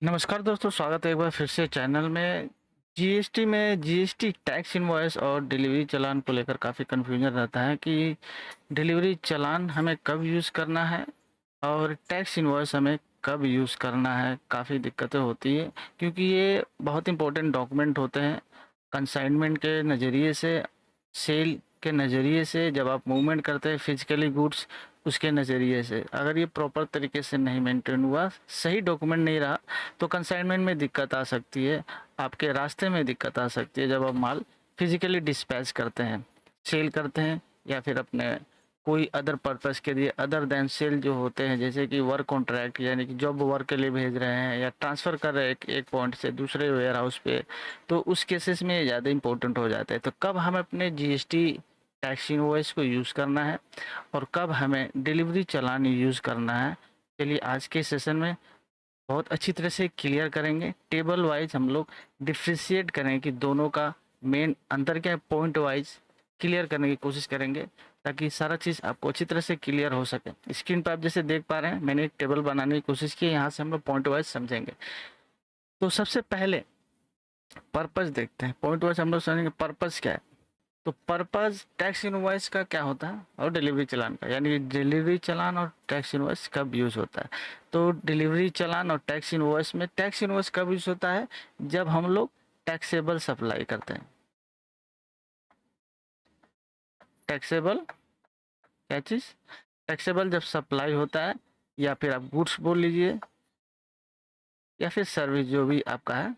नमस्कार दोस्तों, स्वागत है एक बार फिर से चैनल में। जीएसटी टैक्स इनवॉइस और डिलीवरी चालान को लेकर काफ़ी कन्फ्यूजन रहता है कि डिलीवरी चालान हमें कब यूज़ करना है और टैक्स इनवॉइस हमें कब यूज़ करना है। काफ़ी दिक्कतें होती है क्योंकि ये बहुत इंपॉर्टेंट डॉक्यूमेंट होते हैं। कंसाइनमेंट के नज़रिए से, सेल के नज़रिए से, जब आप मूवमेंट करते हैं फिजिकली गुड्स, उसके नज़रिए से अगर ये प्रॉपर तरीके से नहीं मेंटेन हुआ, सही डॉक्यूमेंट नहीं रहा, तो कंसाइनमेंट में दिक्कत आ सकती है, आपके रास्ते में दिक्कत आ सकती है जब आप माल फिजिकली डिस्पैच करते हैं, सेल करते हैं, या फिर अपने कोई अदर पर्पस के लिए अदर देन सेल जो होते हैं, जैसे कि वर्क कॉन्ट्रैक्ट यानी कि जॉब वर्क के लिए भेज रहे हैं या ट्रांसफ़र कर रहे हैं एक पॉइंट से दूसरे वेयर हाउस पे, तो उस केसेस में ज़्यादा इंपॉर्टेंट हो जाता है। तो कब हम अपने जीएसटी टैक्स इनवॉइस को यूज़ करना है और कब हमें डिलीवरी चालान यूज़ करना है, चलिए आज के सेशन में बहुत अच्छी तरह से क्लियर करेंगे। टेबल वाइज हम लोग डिफ्रेंशिएट करें कि दोनों का मेन अंतर क्या है, पॉइंट वाइज क्लियर करने की कोशिश करेंगे ताकि सारा चीज़ आपको अच्छी तरह से क्लियर हो सके। स्क्रीन पर आप जैसे देख पा रहे हैं, मैंने एक टेबल बनाने की कोशिश की है, यहाँ से हम लोग पॉइंट वाइज समझेंगे। तो सबसे पहले पर्पस देखते हैं। पॉइंट वाइज हम लोग समझेंगे पर्पस क्या है। तो पर्पस टैक्स इनवॉइस का क्या होता है और डिलीवरी चालान का, यानी डिलीवरी चालान और टैक्स इनवॉइस कब यूज़ होता है। तो डिलीवरी चालान और टैक्स इनवॉइस में टैक्स इनवॉइस कब यूज़ होता है, जब हम लोग टैक्सेबल सप्लाई करते हैं। टैक्सेबल क्या चीज़, टैक्सेबल जब सप्लाई होता है, या फिर आप गुड्स बोल लीजिए या फिर सर्विस जो भी आपका है,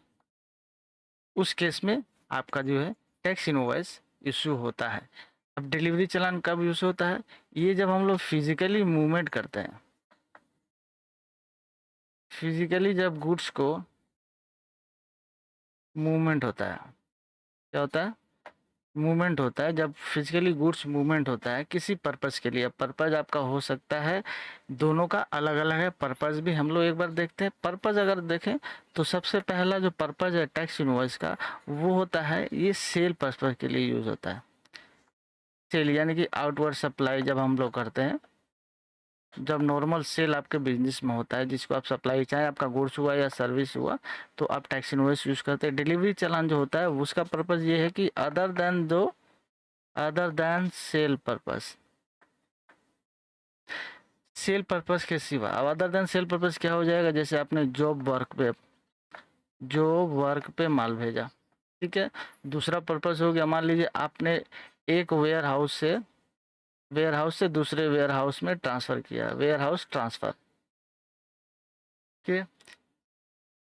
उस केस में आपका जो है टैक्स इनवॉइस इशू होता है। अब डिलीवरी चालान कब यूज़ होता है, ये जब हम लोग फिजिकली मूवमेंट करते हैं। फिजिकली जब गुड्स को मूवमेंट होता है, क्या होता है, मूवमेंट होता है। जब फिजिकली गुड्स मूवमेंट होता है किसी पर्पस के लिए, पर्पस आपका हो सकता है, दोनों का अलग अलग है। पर्पस भी हम लोग एक बार देखते हैं। पर्पस अगर देखें तो सबसे पहला जो पर्पस है टैक्स इनवॉइस का, वो होता है, ये सेल पर्पस के लिए यूज होता है। सेल यानी कि आउटवर्ड सप्लाई जब हम लोग करते हैं, जब नॉर्मल सेल आपके बिजनेस में होता है, जिसको आप सप्लाई, चाहे आपका गुड्स हुआ या सर्विस हुआ, तो आप टैक्स इनवॉइस यूज़ करते हैं। डिलीवरी चालान जो होता है उसका पर्पस ये है कि other than sale purpose, sale purpose के सिवा। अब अदर देन सेल पर्पस क्या हो जाएगा, जैसे आपने जॉब वर्क पे माल भेजा, ठीक है। दूसरा पर्पस हो गया, मान लीजिए आपने एक वेयर हाउस से दूसरे वेयर हाउस में ट्रांसफ़र किया, वेयर हाउस ट्रांसफ़र, ठीक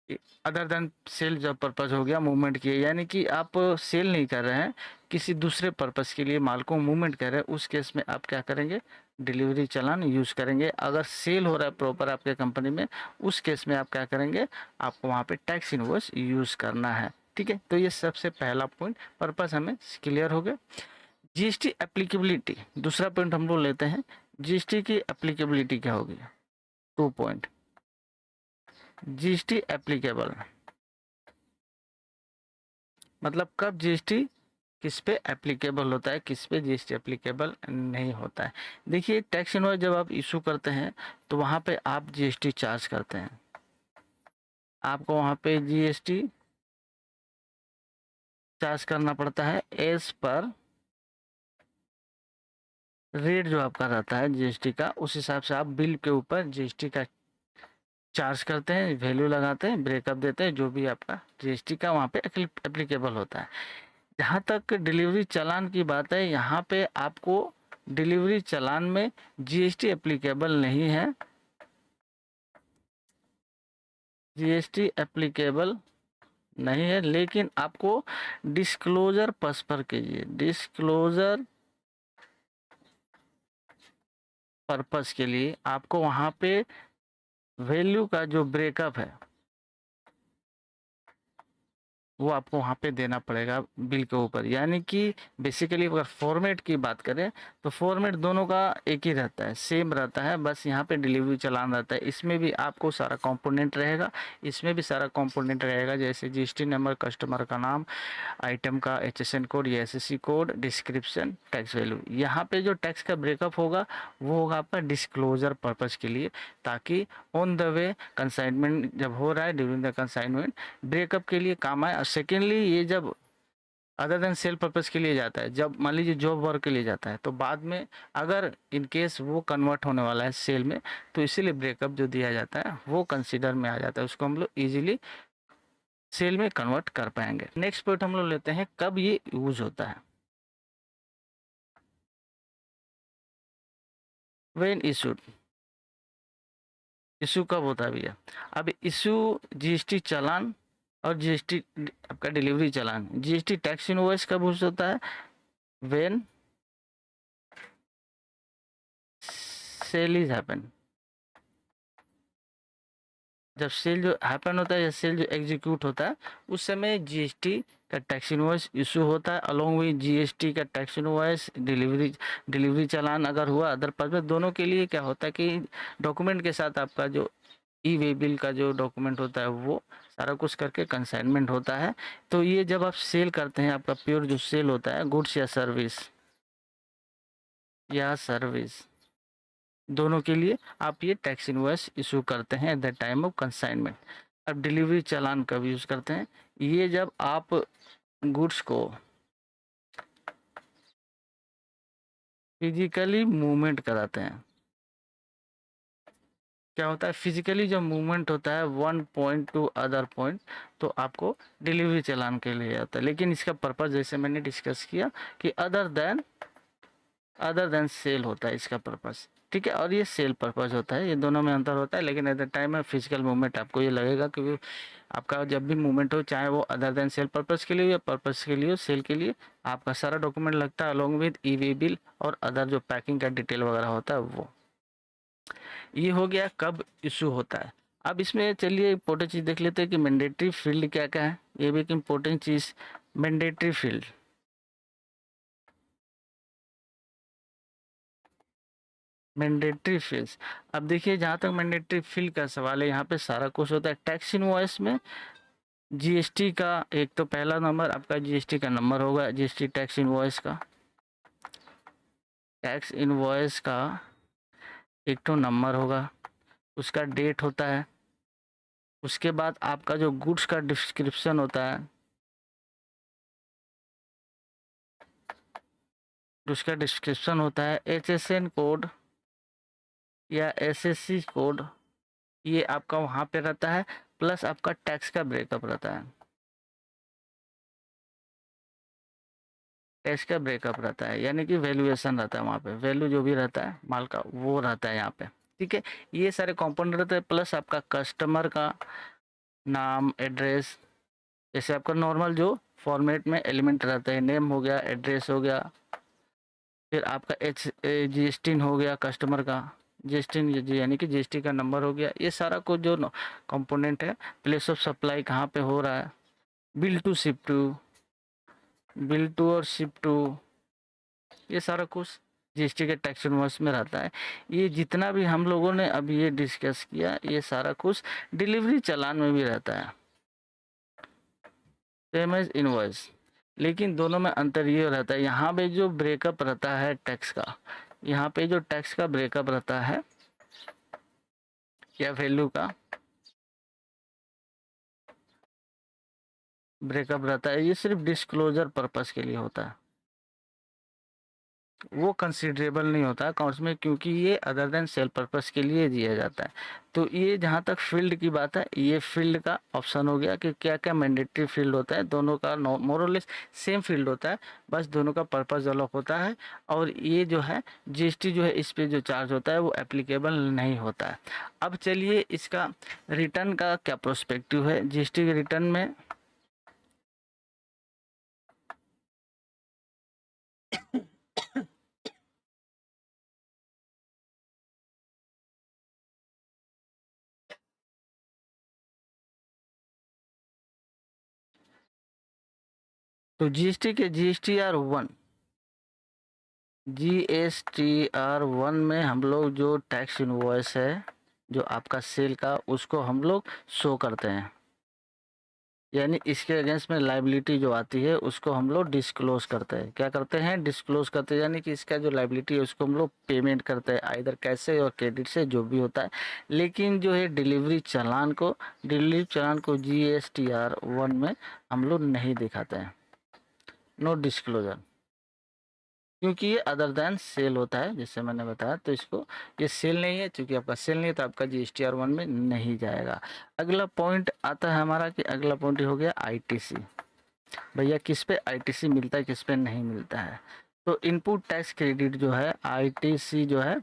है। अदर देन सेल जब पर्पस हो गया, मूवमेंट किए, यानी कि आप सेल नहीं कर रहे हैं, किसी दूसरे पर्पस के लिए माल को मूवमेंट कर रहे हैं, उस केस में आप क्या करेंगे, डिलीवरी चालान यूज़ करेंगे। अगर सेल हो रहा है प्रॉपर आपके कंपनी में, उस केस में आप क्या करेंगे, आपको वहाँ पे टैक्स इनवॉइस यूज़ करना है, ठीक है। तो ये सबसे पहला पॉइंट, पर्पस हमें क्लियर हो गया। जीएसटी एप्लीकेबिलिटी, दूसरा पॉइंट हम लोग लेते हैं। जीएसटी की एप्लीकेबिलिटी क्या होगी, 2 पॉइंट। जीएसटी एप्लीकेबल मतलब कब जीएसटी किस पे एप्लीकेबल होता है, किस पे जीएसटी एप्लीकेबल नहीं होता है। देखिए, टैक्स इनवॉइस जब आप इशू करते हैं तो वहाँ पे आप जीएसटी चार्ज करते हैं, आपको वहाँ पे जीएसटी चार्ज करना पड़ता है एज पर रेट जो आपका रहता है जीएसटी का, उस हिसाब से आप बिल के ऊपर जीएसटी का चार्ज करते हैं, वैल्यू लगाते हैं, ब्रेकअप देते हैं, जो भी आपका जीएसटी का वहाँ पे एप्लीकेबल होता है। जहाँ तक डिलीवरी चालान की बात है, यहाँ पे आपको डिलीवरी चालान में जीएसटी एप्लीकेबल नहीं है, जीएसटी एप्लीकेबल नहीं है, लेकिन आपको डिस्क्लोजर पर्पस पर कीजिए, डिस्क्लोजर पर्पस के लिए आपको वहाँ पे वैल्यू का जो ब्रेकअप है, वो आपको वहाँ पे देना पड़ेगा बिल के ऊपर। यानी कि बेसिकली अगर फॉर्मेट की बात करें तो फॉर्मेट दोनों का एक ही रहता है, सेम रहता है, बस यहाँ पे डिलीवरी चालान रहता है। इसमें भी आपको सारा कंपोनेंट रहेगा, इसमें भी सारा कंपोनेंट रहेगा, जैसे जीएसटी नंबर, कस्टमर का नाम, आइटम का एचएसएन कोड या SSC code, description, tax value. यहाँ पे जो टैक्स का ब्रेकअप होगा वो होगा आपका डिस्क्लोजर पर्पज़ के लिए, ताकि ऑन द वे कंसाइनमेंट जब हो रहा है, ड्यूरिंग द कंसाइनमेंट ब्रेकअप के लिए काम आए। और सेकेंडली ये जब अदर देन सेल पर्पज़ के लिए जाता है, जब मान लीजिए जॉब वर्क के लिए जाता है, तो बाद में अगर इन केस वो कन्वर्ट होने वाला है सेल में, तो इसीलिए ब्रेकअप जो दिया जाता है वो कंसीडर में आ जाता है, उसको हम लोग ईजिली सेल में कन्वर्ट कर पाएंगे। नेक्स्ट पॉइंट हम लोग लेते हैं कब ये यूज होता है। व्हेन इशूड, इशू कब होता है भैया? अब इशू जीएसटी चालान और जीएसटी आपका डिलीवरी चालान, जीएसटी टैक्स इनवॉइस कब यूज होता है? व्हेन सेल इज हैपन, जब सेल जो हैपन होता है या सेल जो एग्जीक्यूट होता है उस समय जीएसटी का टैक्स इनवॉइस इशू होता है, अलोंग विद जीएसटी का टैक्स इनवॉइस, डिलीवरी चालान अगर हुआ अदर पर्पज, दोनों के लिए क्या होता है कि डॉक्यूमेंट के साथ आपका जो ई वे बिल का जो डॉक्यूमेंट होता है वो सारा कुछ करके कंसाइनमेंट होता है। तो ये जब आप सेल करते हैं, आपका प्योर जो सेल होता है गुड्स या सर्विस दोनों के लिए आप ये टैक्स इनवॉइस इशू करते हैं at the time of consignment. अब डिलीवरी चालान कब यूज़ करते हैं? ये जब आप गुड्स को फिजिकली मूवमेंट कराते हैं। क्या होता है फिजिकली जब मूवमेंट होता है one point two other point, तो आपको डिलीवरी चालान के लिए आता है। लेकिन इसका पर्पज़ जैसे मैंने डिस्कस किया कि अदर देन सेल होता है इसका पर्पज़, ठीक है। और ये सेल पर्पज़ होता है, ये दोनों में अंतर होता है। लेकिन at the time of physical movement आपको ये लगेगा कि आपका जब भी मूवमेंट हो, चाहे वो अदर देन सेल पर्पज़ के लिए या पर्पज़ के लिए सेल के लिए, आपका सारा डॉक्यूमेंट लगता है along with E way bill और अदर जो पैकिंग का डिटेल वगैरह होता है वो। ये हो गया कब इशू होता है। अब इसमें चलिए इम्पोर्टेंट चीज़ देख लेते हैं कि मैंडेटरी फील्ड क्या क्या है। ये भी एक इम्पोर्टेंट चीज़, मैंडेटरी फील्ड। मैंडेटरी फील्ड्स, अब देखिए जहाँ तक मैंडेटरी फील्ड का सवाल है, यहाँ पे सारा कुछ होता है। टैक्स इनवॉइस में जीएसटी का एक तो पहला नंबर आपका जीएसटी का नंबर होगा, जीएसटी टैक्स इनवॉइस का, टैक्स इनवॉइस का एक तो नंबर होगा, उसका डेट होता है। उसके बाद आपका जो गुड्स का डिस्क्रिप्शन होता है, उसका डिस्क्रिप्शन होता है, एचएसएन कोड या एसएससी कोड, ये आपका वहाँ पे रहता है। प्लस आपका टैक्स का ब्रेकअप रहता है, टैक्स का ब्रेकअप रहता है, यानी कि वैल्यूएशन रहता है वहाँ पे, वैल्यू जो भी रहता है माल का वो रहता है यहाँ पे, ठीक है। ये सारे कंपोनेंट रहते हैं। प्लस आपका कस्टमर का नाम, एड्रेस, जैसे आपका नॉर्मल जो फॉर्मेट में एलिमेंट रहता है, नेम हो गया, एड्रेस हो गया, फिर आपका जीएसटी हो गया, कस्टमर का जीएसटी यानी कि जीएसटी का नंबर हो गया। ये सारा कुछ जो कंपोनेंट है, प्लेस ऑफ सप्लाई कहाँ पे हो रहा है, bill to ship to, bill to और शिप टू, ये सारा कुछ जीएसटी के टैक्स इनवॉइस में रहता है। ये जितना भी हम लोगों ने अभी ये डिस्कस किया, ये सारा कुछ डिलीवरी चालान में भी रहता है, सेम एज इनवॉइस। लेकिन दोनों में अंतर ये रहता है, यहाँ पे जो ब्रेकअप रहता है टैक्स का, यहाँ पे जो टैक्स का ब्रेकअप रहता है या वैल्यू का ब्रेकअप रहता है, ये सिर्फ डिस्क्लोजर पर्पस के लिए होता है, वो कंसिडरेबल नहीं होता अकाउंट्स में, क्योंकि ये अदर देन सेल पर्पस के लिए दिया जाता है। तो ये जहाँ तक फील्ड की बात है, ये फील्ड का ऑप्शन हो गया कि क्या क्या मैंडेटरी फील्ड होता है। दोनों का मोर और लेस सेम फील्ड होता है, बस दोनों का पर्पस अलग होता है। और ये जो है जीएसटी जो है इस पे जो चार्ज होता है वो एप्लीकेबल नहीं होता है। अब चलिए इसका रिटर्न का क्या प्रोस्पेक्टिव है। जीएसटी के रिटर्न में तो जीएसटी के GSTR 1 GSTR 1 में हम लोग जो टैक्स इनवॉइस है जो आपका सेल का, उसको हम लोग शो करते हैं, यानी इसके अगेंस्ट में लाइबिलिटी जो आती है उसको हम लोग डिस्क्लोज करते हैं। क्या करते हैं? डिस्क्लोज करते हैं, यानी कि इसका जो लाइबिलिटी है उसको हम लोग पेमेंट करते हैं, आइदर कैसे और क्रेडिट से, जो भी होता है। लेकिन जो है डिलीवरी चालान को GSTR 1 में हम लोग नहीं दिखाते हैं, नो डिस्क्लोजर, क्योंकि ये अदर देन सेल होता है, जैसे मैंने बताया। तो इसको, ये सेल नहीं है, क्योंकि आपका सेल नहीं है तो आपका GSTR 1 में नहीं जाएगा। अगला पॉइंट आता है हमारा, कि अगला पॉइंट हो गया ITC। भैया किस पे ITC मिलता है, किस पे नहीं मिलता है? तो इनपुट टैक्स क्रेडिट जो है, ITC जो है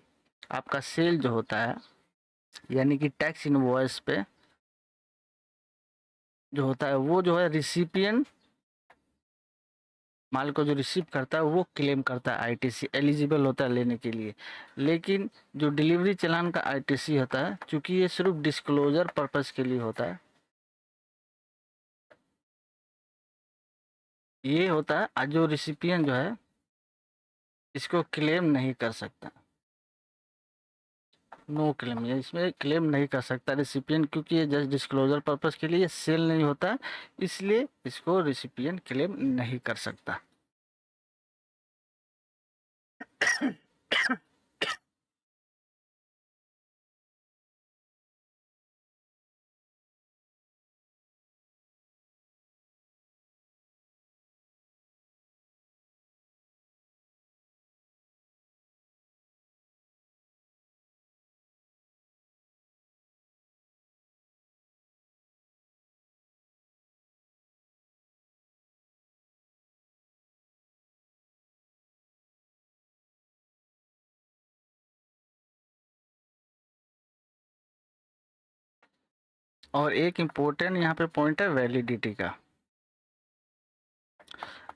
आपका सेल जो होता है, यानी कि टैक्स इनवॉइस पे जो होता है, वो जो है रिसिपिएंट माल को जो रिसीव करता है वो क्लेम करता है, ITC एलिजिबल होता है लेने के लिए। लेकिन जो डिलीवरी चालान का ITC होता है, चूंकि ये सिर्फ डिस्क्लोजर पर्पस के लिए होता है, ये होता है, और जो रिसिपिएंट जो है इसको क्लेम नहीं कर सकता, नो क्लेम, ये इसमें क्लेम नहीं कर सकता रिसिपिएंट, क्योंकि ये जस्ट डिस्क्लोजर पर्पस के लिए सेल नहीं होता है, इसलिए इसको रिसिपिएंट क्लेम नहीं कर सकता। और एक इम्पोर्टेंट यहाँ पे पॉइंट है वैलिडिटी का।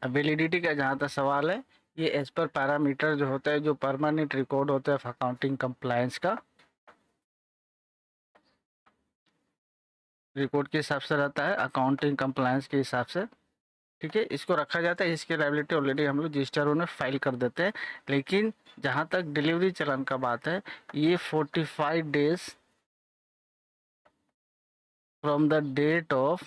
अब वैलिडिटी का जहाँ तक सवाल है, ये एज पर पैरामीटर जो होता है, जो परमानेंट रिकॉर्ड होता है अकाउंटिंग कंप्लायंस का, रिकॉर्ड के हिसाब से रहता है, अकाउंटिंग कंप्लायंस के हिसाब से, ठीक है। इसको रखा जाता है, इसकी लायबिलिटी ऑलरेडी हम लोग GSTR 1 में फाइल कर देते हैं। लेकिन जहाँ तक डिलीवरी चालान का बात है, ये 45 days from the date of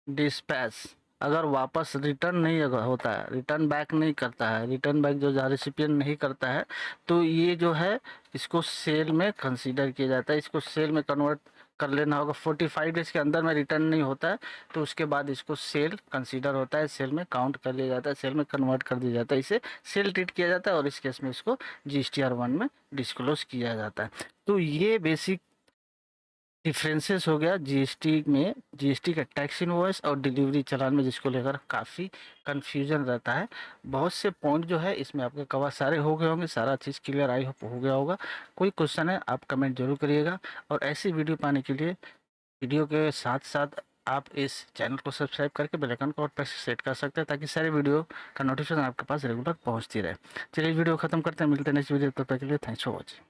dispatch, अगर वापस रिटर्न नहीं अगर होता है, रिटर्न बैक नहीं करता है, रिटर्न बैक जो रिसिपिएंट नहीं करता है, तो ये जो है इसको सेल में कंसीडर किया जाता है, इसको सेल में कन्वर्ट कर लेना होगा। 45 डेज के अंदर में रिटर्न नहीं होता है तो उसके बाद इसको सेल कंसीडर होता है, सेल में काउंट कर लिया जाता है, सेल में कन्वर्ट कर दिया जाता है, इसे सेल ट्रीट किया जाता है, और इस केस में इसको GSTR 1 में डिस्क्लोज किया जाता है। तो ये बेसिक डिफरेंसेस हो गया GST का टैक्स इनवॉइस और डिलीवरी चालान में, जिसको लेकर काफ़ी कंफ्यूजन रहता है। बहुत से पॉइंट जो है इसमें आपके कवर सारे हो गए होंगे, सारा चीज़ क्लियर आई हो गया होगा। कोई क्वेश्चन है आप कमेंट जरूर करिएगा, और ऐसी वीडियो पाने के लिए वीडियो के साथ साथ आप इस चैनल को सब्सक्राइब करके बेल आइकन को और पे सेट कर सकते हैं, ताकि सारे वीडियो का नोटिफिकेशन आपके पास रेगुलर पहुँचती रहे। चलिए वीडियो खत्म करते हैं, मिलते हैं नेक्स्ट वीडियो, तब तक के लिए थैंक्स फॉर वॉचिंग।